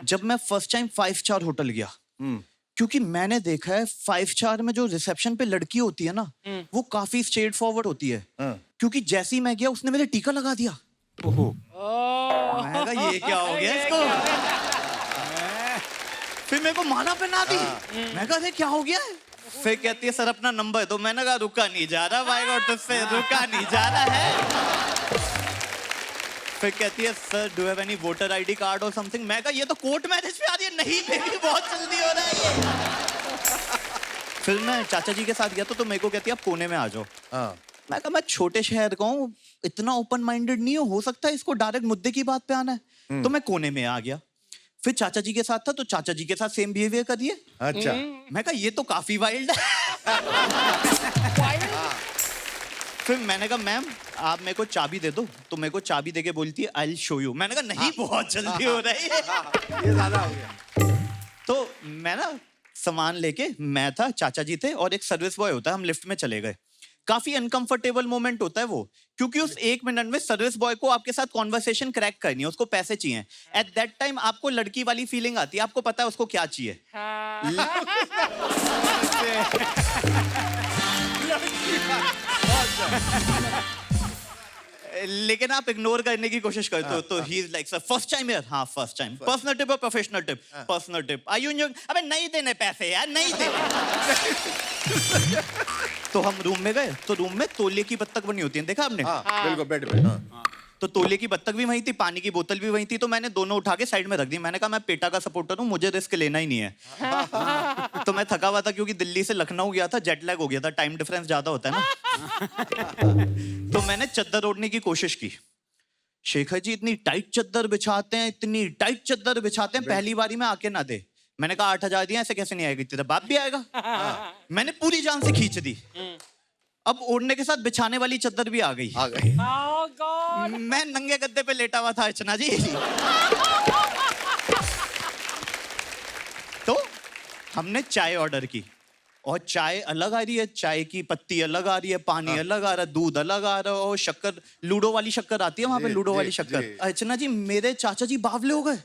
जब मैं first time 5 star hotel गया, क्योंकि मैंने देखा है 5 स्टार में जो रिसेप्शन पे लड़की होती है ना, वो काफी स्ट्रेट फॉरवर्ड होती है। क्योंकि जैसे ही मैं गया उसने मेरे टीका लगा दिया। मैं कहा ये क्या हो गया इसको। फिर मेरे को माला पहना दी। मैं कहा क्या हो गया है? फिर कहती है सर अपना नंबर दो। मैंने कहा रुका नहीं जा रहा भाई, और तुझसे रुका नहीं जा रहा है। फिर कहती है sir do have any voter ID card और समथिंग। मैं कहा ये तो कोर्ट मैरिज पे आ रही है। नहीं बेबी बहुत जल्दी हो रहा है ये। फिर मैं चाचा जी के साथ गया तो मेरे को कहती है आप कोने में आ जाओ। मैं कहा मैं छोटे शहर का हूँ, इतना ओपन माइंडेड नहीं हो सकता है इसको डायरेक्ट मुद्दे की बात पे आना है। तो मैं कोने में आ गया। फिर चाचा जी के साथ था तो चाचा जी के साथ सेम बिहेवियर करिए। अच्छा। मैं कहा ये तो काफी वाइल्ड है। फिर मैंने कहा मैम आप मेरे को चाबी दे दो। तो मेरे को चाबी देके बोलती है आई विल शो यू। मैंने कहा नहीं बहुत जल्दी हो रही है। ये ज्यादा हो गया। तो मैं ना सामान लेके, मैं था, चाचा जी थे और एक सर्विस बॉय होता है, हम लिफ्ट में चले गए। काफी अनकंफर्टेबल मोमेंट होता है वो, क्योंकि उस 1 मिनट में सर्विस बॉय को आपके साथ कॉन्वर्सेशन क्रैक करनी है, उसको पैसे चाहिए। एट दैट टाइम आपको लड़की वाली फीलिंग आती है, आपको पता है उसको क्या चाहिए। लेकिन आप इग्नोर करने की कोशिश करते हो। तो he is like sir first time यार। हाँ फर्स्ट टाइम। पर्सनल टिप और professional tip? Personal tip. I you enjoying? अबे नहीं देने पैसे यार, नहीं देने। तो हम रूम में गए तो रूम में तौलिए की बत्तख बनी होती है, देखा आपने? बिल्कुल बेड पे। तो तौलिए की बत्तख भी वहीं थी, पानी की बोतल भी वहीं थी। तो मैंने दोनों उठा के साइड में रख दी। मैंने कहा मैं पेटा का सपोर्टर हूँ, मुझे रिस्क लेना ही नहीं है। तो मैं थका हुआ था क्योंकि दिल्ली से लखनऊ गया था, जेट लैग हो गया था, टाइम डिफरेंस ज्यादा होता है ना। तो मैंने चद्दर ओढ़ने की कोशिश की। शेखर जी इतनी टाइट चद्दर बिछाते हैं, इतनी टाइट चद्दर बिछाते हैं, पहली बारी में आके ना दे। मैंने कहा 8,000 दिया, ऐसे कैसे नहीं आएगी, तेरा बाप भी आएगा। मैंने पूरी जान से खींच दी। अब ओढ़ने के साथ बिछाने वाली चद्दर भी आ गई। मैं नंगे गद्दे पे लेटा हुआ था अर्चना जी। तो हमने चाय ऑर्डर की और चाय अलग आ रही है, चाय की पत्ती अलग आ रही है, पानी अलग आ रहा है, दूध अलग आ रहा है, और शक्कर, लूडो वाली शक्कर आती है वहां पे, लूडो वाली शक्कर। अर्चना जी मेरे चाचा जी बावले हो गए।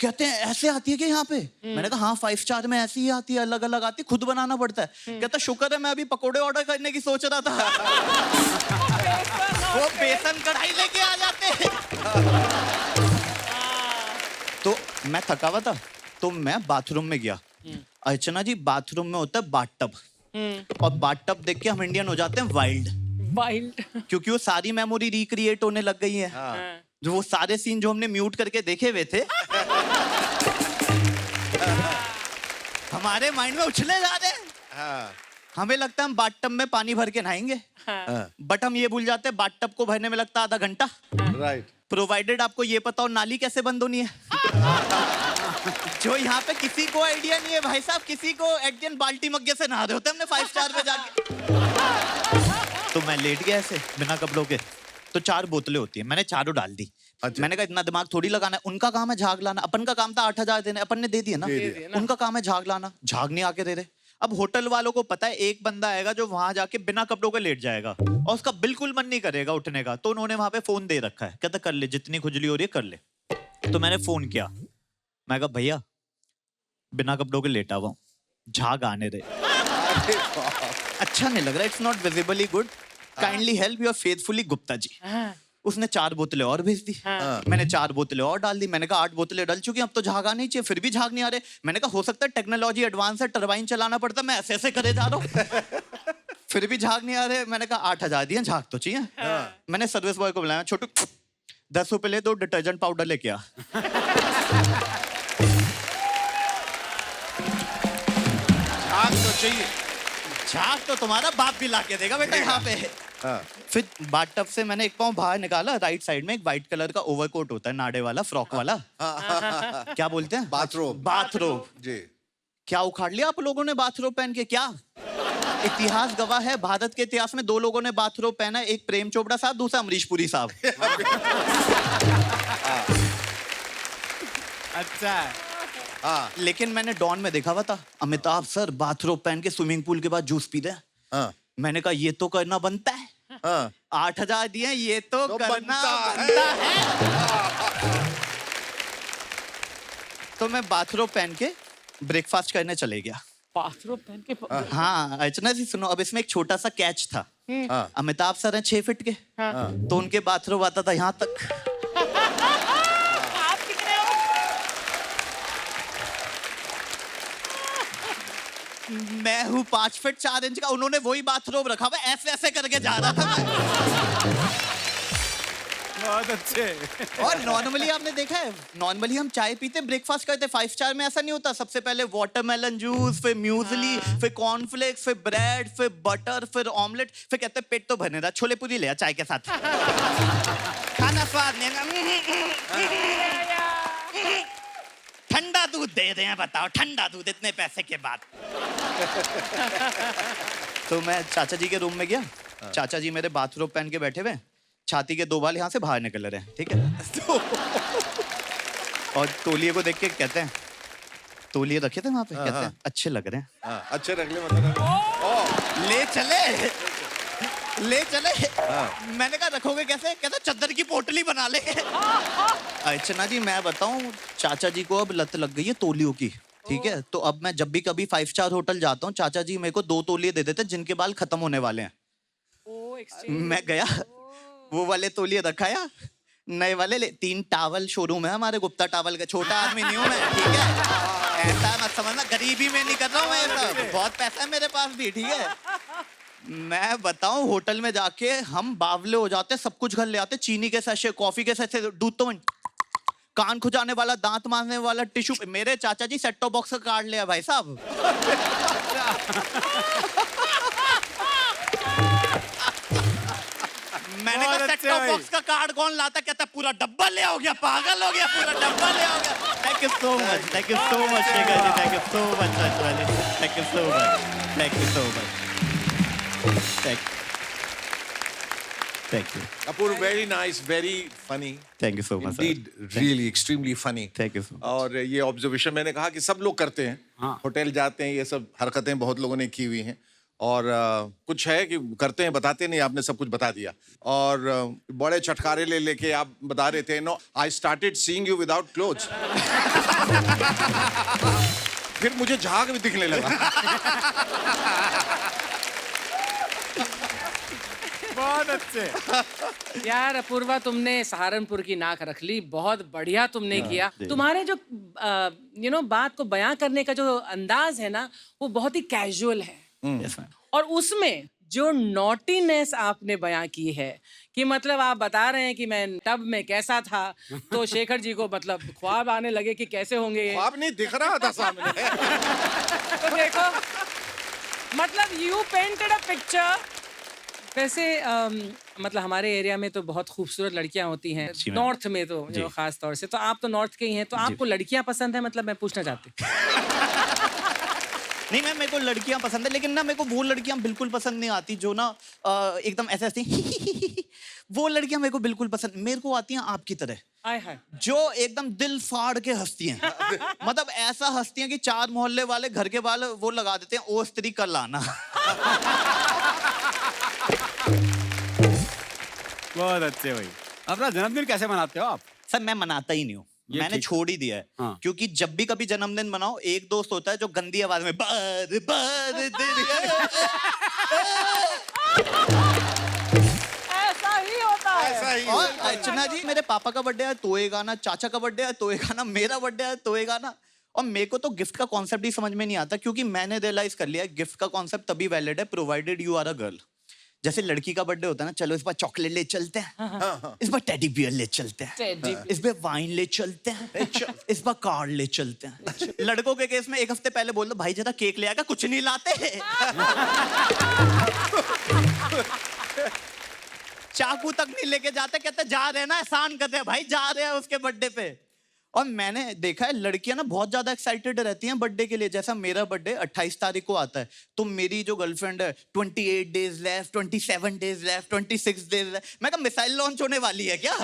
कहते हैं ऐसे आती है क्या यहाँ पे? मैंने कहा हाँ 5 स्टार में ऐसी ही आती है, अलग अलग आती है, खुद बनाना पड़ता है। कहता शुक्र है मैं अभी पकोड़े ऑर्डर करने की सोच रहा था। वो बेसन कढ़ाई लेके आ जाते। तो मैं थका हुआ था तो मैं बाथरूम में गया। अर्चना जी बाथरूम में होता है बाथटब, और बाथटब देख के हम इंडियन हो जाते हैं वाइल्ड, क्योंकि वो सारी मेमोरी रिक्रिएट होने लग गई है। जो वो सारे सीन जो हमने म्यूट करके देखे हुए थे हमारे माइंड में उछले जा रहे हैं। हमें लगता है हम बाथटब में पानी भर के नहाएंगे, बट हम ये भूल जाते हैं बाथटब को भरने में लगता है आधा घंटा। राइट। प्रोवाइडेड आपको ये पता हो नाली कैसे बंद होनी है। जो यहाँ पे किसी को आइडिया नहीं है भाई साहब, किसी को एट द एंड बाल्टी मग्गे से नहा रहे होते हमने 5 स्टार पे जाके। तो मैं लेट गया ऐसे बिना कपड़ों के। तो 4 बोतलें होती है, मैंने चारों डाल दी। अच्छा। मैंने कहा इतना दिमाग थोड़ी लगाना है, उनका काम है झाग लाना, अपन का काम था 8,000 देने, अपन ने दे दिए ना। उनका काम है झाग लाना, झाग नहीं आके दे रहे। अब होटल वालों को पता है एक बंदा आएगा जो वहां जाके बिना कपड़ों के लेट जाएगा और उसका बिल्कुल मन नहीं करेगा उठने का। तो उन्होंने वहां पे फोन दे रखा है, कहता कर ले जितनी खुजली हो रही है कर ले। तो मैंने फोन किया, मैं कहा भैया बिना कपड़ों के लेटा हुआ हूँ, झाग आने दे। अच्छा नहीं लग रहा, it's not visibly good, kindly help your faithfully Gupta ji. उसने 4 बोतलें और भेज दी। मैंने 4 बोतलें और डाल दी। मैंने कहा 8 बोतलें डाल चुकी, अब तो झाग आना ही चाहिए, फिर भी झाग नहीं आ रहे। मैंने कहा हो सकता है टेक्नोलॉजी एडवांस है, टरबाइन चलाना पड़ता, मैं ऐसे ऐसे करे जा रहा हूँ। फिर भी झाग नहीं आ रहे। मैंने कहा 8,000 दिए, झाग तो चाहिए। मैंने सर्विस बॉय को बुलाया, छोटू 10 रुपए ले दो, डिटर्जेंट पाउडर लेके आ। झाग तो चाहिए, झाग तो तुम्हारा बाप भी ला के देगा बेटा यहाँ पे। फिर बाथटब से मैंने एक पाँव बाहर निकाला, राइट साइड में एक व्हाइट कलर का ओवरकोट होता है, नाड़े वाला, फ्रॉक वाला। क्या बोलते हैं? बाथरोब। बाथरोब जी। क्या उखाड़ लिया आप लोगों ने बाथरोब पहन के? क्या इतिहास गवाह है, भारत के इतिहास में 2 लोगों ने बाथरोब पहना, एक प्रेम चोपड़ा साहब, दूसरा अमरीश पुरी साहब। अच्छा। लेकिन मैंने डॉन में देखा हुआ था अमिताभ सर बाथरोब पहन के स्विमिंग पूल के बाद जूस पी रहे हैं। मैंने कहा ये तो करना बनता है। 8,000 दिए, ये तो करना बनता है। तो मैं बाथरोब पहन के ब्रेकफास्ट करने चले गया। बाथरोब पहन के हाँ अर्चना जी सुनो, अब इसमें एक छोटा सा कैच था। हाँ अमिताभ सर हैं 6 फीट के, तो उनके बाथरूम आता था यहाँ तक। आप कितने हो? मैं हूँ 5 फीट 4 इंच का, उन्होंने वही बाथरूम रखा हुआ, ऐसे ऐसे करके जा रहा था मैं। बहुत अच्छे। और नॉर्मली आपने देखा है, नॉर्मली हम चाय पीते ब्रेकफास्ट करते, 5 स्टार में ऐसा नहीं होता। सबसे पहले वाटरमेलन जूस, फिर म्यूजली, फिर कॉर्नफ्लेक्स, फिर ब्रेड, फिर बटर, फिर ऑमलेट, फिर कहते हैं पेट तो भरने रहा, छोले पूरी ले आ चाय के साथ। खाना स्वाद नहीं, ठंडा दूध दे रहे हैं, बताओ ठंडा दूध इतने पैसे के बाद। तो मैं चाचा जी के रूम में गया, चाचा जी मेरे बाथरूम पहन के बैठे हुए, छाती के 2 बाल यहाँ से बाहर निकल रहे हैं, ठीक है। और तौलिए को देख के कहते हैं, तौलिए रखे थे वहां पे, कहते हैं अच्छे लग रहे हैं। हाँ, अच्छे रख ले मतलब। ले चले, ले चले। मैंने कहा रखोगे कैसे, कहता चादर की पोटली बना ले। अर्चना जी मैं बताऊं, चाचा जी को अब लत लग गई है तौलियों की, ठीक है। तो अब मैं जब भी कभी 5 स्टार होटल जाता हूँ, चाचा जी मेरे को 2 तौलिए दे देते जिनके बाल खत्म होने वाले हैं। मैं गया, वो वाले तौलिए रखाया, नए वाले ले, 3 टावल शोरूम है हमारे गुप्ता टावल का, छोटा आदमी नहीं हूं मैं, ठीक है। ऐसा मत समझना, गरीबी में नहीं कर रहा हूँ मैं, सब बहुत पैसा है मेरे पास भी, ठीक है। मैं बताऊं होटल में जाके हम बावले हो जाते, सब कुछ घर ले आते, चीनी के सैशे, कॉफी के सैशे, दूध तो कान खुजाने वाला, दांत मारने वाला टिश्यू। मेरे चाचा जी सेट टॉप बॉक्स का कार्ड लिया भाई साहब। मैंने कहा सेट टॉप बॉक्स का कार्ड कौन लाता, कहता पूरा डब्बा ले आओ गया, पागल हो गया, पूरा डब्बा ले आओ गया। Thank you so much, thank you so much Shekhar ji, thank you so much Rajwali, thank you so much, thank you so much, thank you. Apur, very nice, very funny. Thank you so much. Indeed, really extremely funny. Thank you so much. और ये observation मैंने कहा कि सब लोग करते हैं, hotel जाते हैं, ये सब हरकतें बहुत लोगों ने की हुई हैं। और कुछ है कि करते हैं बताते नहीं, आपने सब कुछ बता दिया। और बड़े छटकारे ले लेके आप बता रहे थे, no I started seeing you without clothes. फिर मुझे झाग भी दिखने लगा। बहुत अच्छे। यार अपूर्वा, तुमने सहारनपुर की नाक रख ली, बहुत बढ़िया तुमने किया। तुम्हारे जो बात को बयां करने का जो अंदाज है ना, वो बहुत ही कैजुअल है। और उसमें जो नॉटीनेस आपने बयां की है, कि मतलब आप बता रहे हैं कि मैं टब में कैसा था, तो शेखर जी को मतलब ख्वाब आने लगे कि कैसे होंगे ये। ख्वाब नहीं दिख रहा था सामने। तो देखो, मतलब यू पेंटेड अ पिक्चर। वैसे मतलब हमारे एरिया में तो बहुत खूबसूरत लड़कियां होती हैं, नॉर्थ में तो जो खास तौर से, तो आप तो नॉर्थ के ही हैं, तो आपको लड़कियां पसंद है, मतलब मैं पूछना चाहती। नहीं मैम, मेरे को लड़कियां पसंद है, लेकिन ना मेरे को वो लड़कियां बिल्कुल पसंद नहीं आती जो ना एकदम ऐसे हंसती। वो लड़कियां मेरे को बिल्कुल पसंद, मेरे को आती हैं आपकी तरह, जो एकदम दिल फाड़ के हंसती हैं। मतलब ऐसा हंसती हैं कि 4 मोहल्ले वाले घर के बाल वो लगा देते हैं, ओ स्त्री कल आना। बहुत अच्छे भाई। अपना जन्मदिन कैसे मनाते हो आप? सर मैं मनाता ही नहीं हूँ, मैंने छोड़ ही दिया है। हाँ। क्योंकि जब भी कभी जन्मदिन मनाओ, एक दोस्त होता है जो गंदी आवाज में बार बार ऐसा ही होता है। ऐसा ही और अर्चना जी, मेरे पापा का बर्थडे है तो ये गाना, चाचा का बर्थडे है तो ये गाना, मेरा बर्थडे है तो ये गाना। और मेरे को तो गिफ्ट का कॉन्सेप्ट ही समझ में नहीं आता, क्योंकि मैंने रियलाइज कर लिया है गिफ्ट का कॉन्सेप्ट तभी वैलिड है provided you are a girl. जैसे लड़की का बर्थडे होता है ना, चलो इस बार चॉकलेट ले चलते हैं, इस बार टेडी बियर ले चलते हैं, इस बार वाइन ले चलते हैं, इस बार कार्ड ले चलते हैं। लड़कों के केस में 1 हफ्ते पहले बोल दो भाई जरा केक ले आएगा, कुछ नहीं लाते। चाकू तक नहीं लेके जाते, कहते जा रहे हैं ना, एहसान करते हैं भाई, जा रहे हैं उसके बर्थडे पे। और मैंने देखा है लड़कियां ना बहुत ज्यादा एक्साइटेड रहती हैं बर्थडे के लिए। जैसा मेरा बर्थडे 28 तारीख को आता है, तो मेरी जो गर्लफ्रेंड है 28 days left, 27 days left, 26 days left. मैं कहा मिसाइल लॉन्च होने वाली है क्या?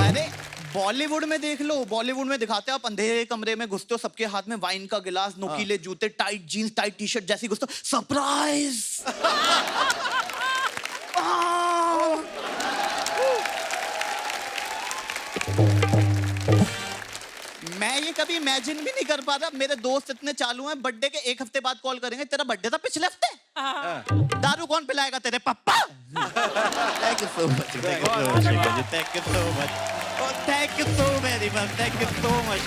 अरे बॉलीवुड में देख लो, बॉलीवुड में दिखाते हैं आप अंधेरे कमरे में घुसते हो, सबके हाथ में वाइन का गिलास, नोकीले जूते, tight jeans, tight T shirt जैसी घुसते हो, सरप्राइज। मैं ये कभी इमेजिन भी नहीं कर पा रहा, मेरे दोस्त इतने चालू हैं, बर्थडे के एक हफ्ते बाद कॉल करेंगे, तेरा बर्थडे था पिछले हफ्ते, दारू कौन पिलाएगा, तेरे पापा। Thank you so much, thank you so much, thank you so much, thank you so very much, thank you so much,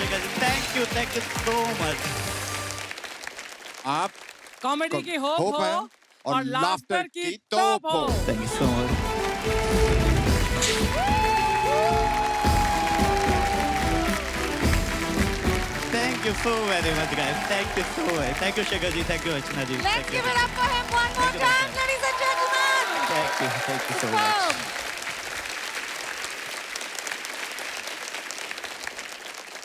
thank you so much. आप कॉमेडी की होप होप है हो और और लाफ्टर लाफ्टर की की टॉप टॉप हो। हो। Thank you so much. Thank you so very much, guys. Thank you so much. Thank you, Shekhar ji. Thank you, Archana ji. Let's give it up for him one more Thank you, time, ladies and gentlemen. Thank you so much. Superb.